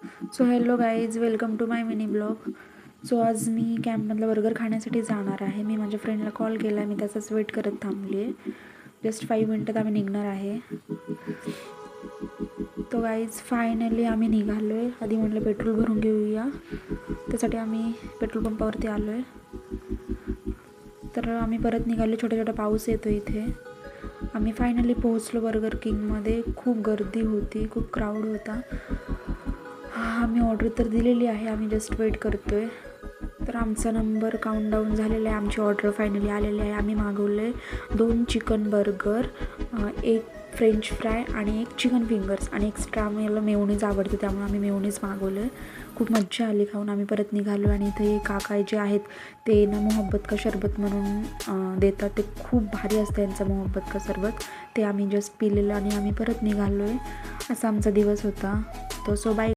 So hello guys, welcome to my mini blog. So आज मी कॅम्पमधला burger खाण्यासाठी जाणार आहे. मी माझ्या फ्रेंडला कॉल केला आहे, मी त्याचाच वेट करत थांबली आहे. जस्ट 5 मिनटात आम्ही निघणार आहे. तो गाईज फायनली आम्ही निघालो आहे. आधी म्हटलं पेट्रोल भरून घेऊया, त्यासाठी आम्ही पेट्रोल पंपावरती आलो आहे. तर आम्ही परत निघालो. छोटा छोटा पाऊस येतो इथे. आम्ही फायनली पोहोचलो बर्गर किंगमध्ये. खूप गर्दी होती, खूप क्राऊड होता. आम्ही ऑर्डर तर दिलेली आहे, आम्ही जस्ट वेट करतो आहे. तर आमचा नंबर काउंटडाऊन झालेला आहे. आमची ऑर्डर फायनली आलेली आहे. आम्ही मागवले 2 चिकन बर्गर, 1 फ्रेंच फ्राय आणि 1 चिकन फिंगर्स आणि एक्स्ट्रा आम्हाला मेयोनीज आवडते, त्यामुळे आम्ही मेयोनीज मागवलं. खूप मज्जा आली खाऊन. आम्ही परत निघालो आणि इथे काका जे आहेत ते ना मोहब्बत का शरबत म्हणून देतात. ते खूप भारी असतं यांचं मोहब्बत का सरबत. ते आम्ही जस्ट पिलेलं आणि आम्ही परत निघालो आहे. असा आमचा दिवस होता. तो सो बाय.